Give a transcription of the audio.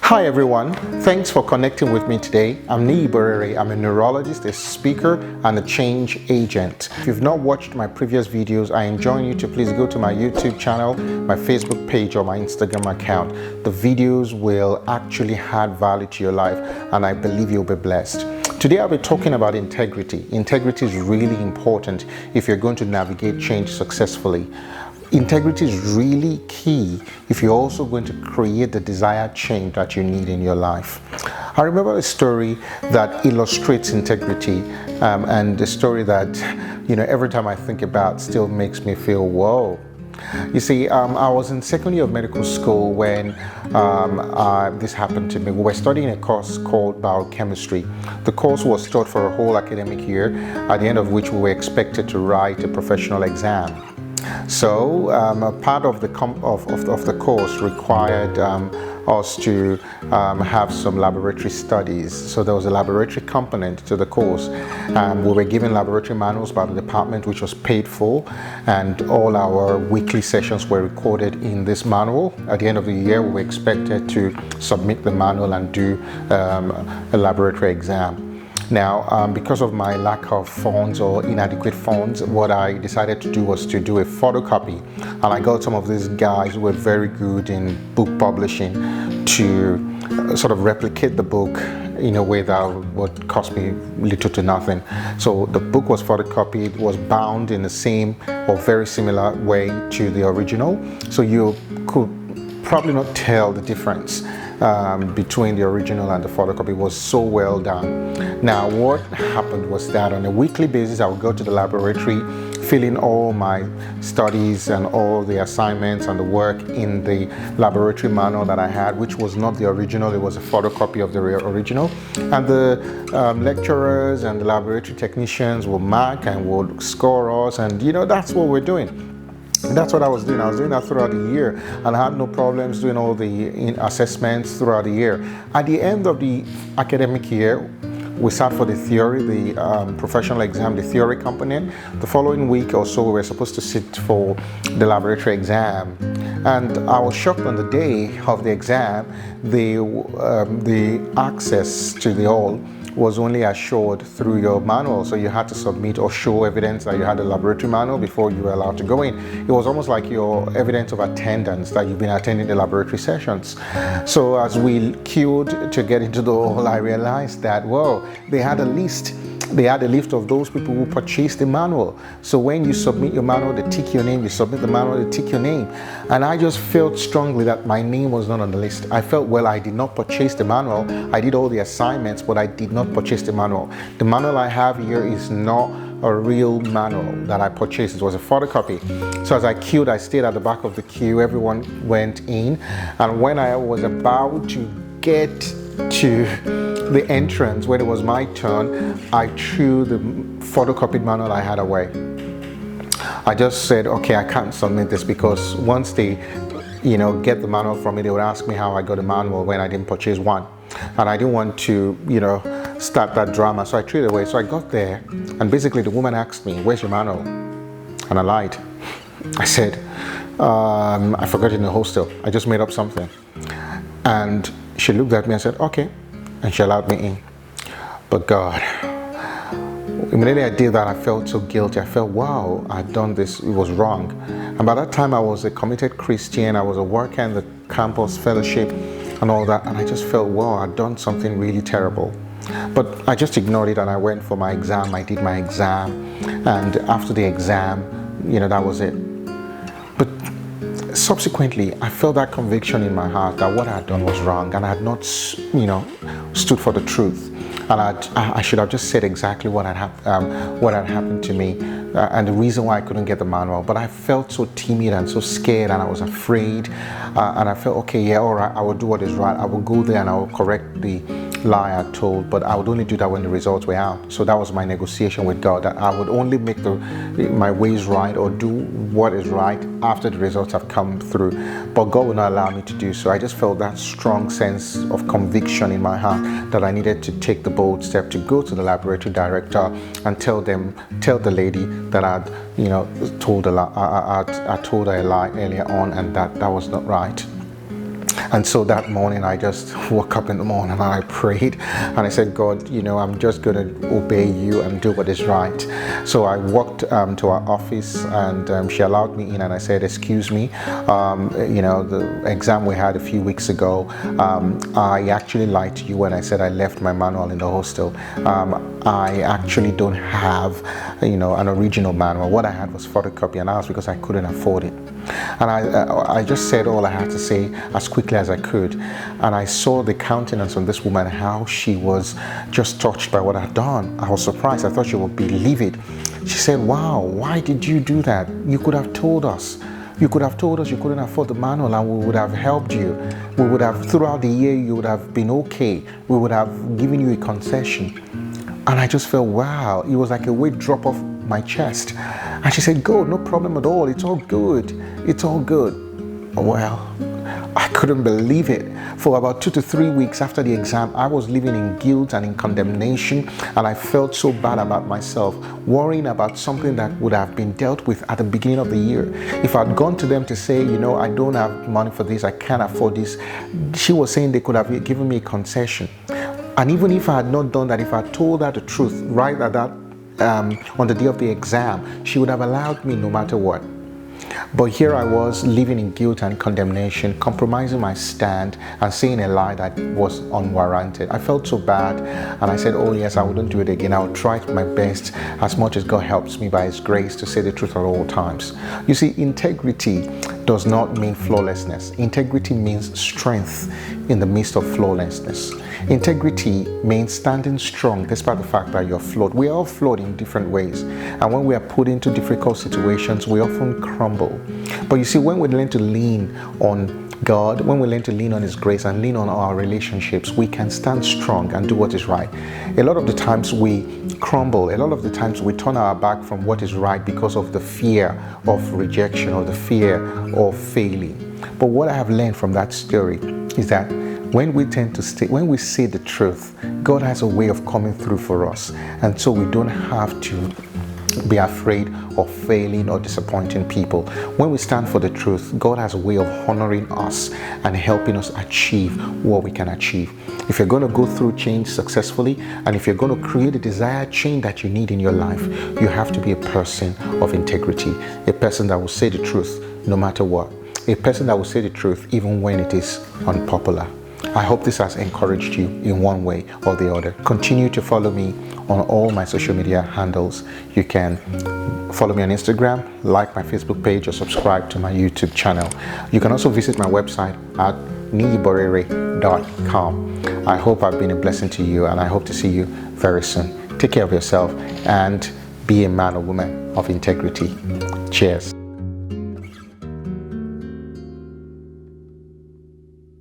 Hi everyone, thanks for connecting with me today. I'm liberating. I'm a neurologist, a speaker, and a change agent. If you've not watched my previous videos, I enjoin you to please go to my YouTube channel, my Facebook page, or my Instagram account. The videos will actually add value to your life, and I believe you'll be blessed. Today I'll be talking about integrity. Integrity is really important if you're going to navigate change successfully. Integrity is really key if you're also going to create the desired change that you need in your life. I remember a story that illustrates integrity, and the story that, every time I think about still makes me feel, whoa. You see, I was in second year of medical school when this happened to me. We were studying a course called biochemistry. The course was taught for a whole academic year, at the end of which we were expected to write a professional exam. So a part of the course required us to have some laboratory studies. So there was a laboratory component to the course. We were given laboratory manuals by the department, which was paid for, and all our weekly sessions were recorded in this manual. At the end of the year, we were expected to submit the manual and do a laboratory exam. Now, because of my lack of funds or inadequate funds, what I decided to do was to do a photocopy. And I got some of these guys who were very good in book publishing to sort of replicate the book in a way that would cost me little to nothing. So the book was photocopied, was bound in the same or very similar way to the original. So you could probably not tell the difference between the original and the photocopy. It was so well done. Now, what happened was that on a weekly basis, I would go to the laboratory, fill in all my studies and all the assignments and the work in the laboratory manual that I had, which was not the original. It was a photocopy of the original. And the lecturers and the laboratory technicians will mark and would score us, and that's what we're doing. And that's what I was doing. I was doing that throughout the year, and I had no problems doing all the assessments throughout the year. At the end of the academic year, we sat for the theory, the professional exam, the theory component. The following week or so, we were supposed to sit for the laboratory exam. And I was shocked on the day of the exam, the access to the hall was only assured through your manual. So you had to submit or show evidence that you had a laboratory manual before you were allowed to go in. It was almost like your evidence of attendance that you've been attending the laboratory sessions. So as we queued to get into the hall, I realized that, whoa, they had a list. They had a list of those people who purchased the manual. So when you submit your manual, they tick your name. You submit the manual, they tick your name. And I just felt strongly that my name was not on the list. I felt, well, I did not purchase the manual. I did all the assignments, but I did not purchase the manual. The manual I have here is not a real manual that I purchased. It was a photocopy. So as I queued, I stayed at the back of the queue. Everyone went in. And when I was about to get to the entrance, when it was my turn, I threw the photocopied manual I had away. I just said, okay, I can't submit this, because once they get the manual from me, they would ask me how I got a manual when I didn't purchase one. And I didn't want to start that drama, so I threw it away. So I got there, and basically the woman asked me, where's your manual? And I lied. I said, I forgot it in the hostel. I just made up something. And she looked at me and said, okay, and she allowed me in. But God, immediately I did that, I felt so guilty. I felt, wow, I'd done this, it was wrong. And by that time I was a committed Christian, I was a worker in the campus fellowship and all that, and I just felt, wow, I'd done something really terrible. But I just ignored it, and I went for my exam. I did my exam, and after the exam, that was it. But subsequently, I felt that conviction in my heart that what I had done was wrong, and I had not, stood for the truth. And I should have just said exactly what had happened to me, and the reason why I couldn't get the manual. But I felt so timid and so scared, and I was afraid. And I felt, okay, yeah, all right, I will do what is right. I will go there and I will correct the lie I told, but I would only do that when the results were out. So that was my negotiation with God, that I would only make my ways right or do what is right after the results have come through. But God would not allow me to do so. I just felt that strong sense of conviction in my heart that I needed to take the bold step to go to the laboratory director and tell the lady that I'd told her a lie earlier on, and that was not right. And so that morning, I just woke up in the morning and I prayed and I said, God, I'm just going to obey you and do what is right. So I walked to our office and she allowed me in, and I said, excuse me, the exam we had a few weeks ago, I actually lied to you when I said I left my manual in the hostel. I actually don't have, an original manual. What I had was photocopy, and that was because I couldn't afford it. And I just said all I had to say as quickly as I could. And I saw the countenance on this woman, how she was just touched by what I'd done. I was surprised. I thought she would be livid. She said, wow, why did you do that? You could have told us. You could have told us you couldn't afford the manual, and we would have helped you. We would have, throughout the year, you would have been okay. We would have given you a concession. And I just felt, wow, it was like a weight drop off my chest. And she said, go, no problem at all. It's all good. It's all good. Well, I couldn't believe it. For about 2 to 3 weeks after the exam, I was living in guilt and in condemnation, and I felt so bad about myself, worrying about something that would have been dealt with at the beginning of the year. If I'd gone to them to say, I don't have money for this, I can't afford this, she was saying they could have given me a concession. And even if I had not done that, if I had told her the truth right at that on the day of the exam, she would have allowed me no matter what. But here I was, living in guilt and condemnation, compromising my stand and saying a lie that was unwarranted. I felt so bad, and I said, oh yes, I wouldn't do it again. I'll try my best as much as God helps me by His grace to say the truth at all times. You see, integrity does not mean flawlessness. Integrity means strength in the midst of flawlessness. Integrity means standing strong despite the fact that you're flawed. We are all flawed in different ways, and when we are put into difficult situations, we often crumble. But you see, when we learn to lean on God, when we learn to lean on His grace and lean on our relationships, we can stand strong and do what is right. A lot of the times we crumble. A lot of the times we turn our back from what is right because of the fear of rejection or the fear of failing. But what I have learned from that story is that when we say the truth, God has a way of coming through for us, and so we don't have to be afraid of failing or disappointing people. When we stand for the truth, God has a way of honoring us and helping us achieve what we can achieve. If you're going to go through change successfully, and if you're going to create the desired change that you need in your life, you have to be a person of integrity, a person that will say the truth no matter what, a person that will say the truth even when it is unpopular. I hope this has encouraged you in one way or the other. Continue to follow me on all my social media handles. You can follow me on Instagram, like my Facebook page, or subscribe to my YouTube channel. You can also visit my website at liberating.com. I hope I've been a blessing to you, and I hope to see you very soon. Take care of yourself and be a man or woman of integrity. Cheers.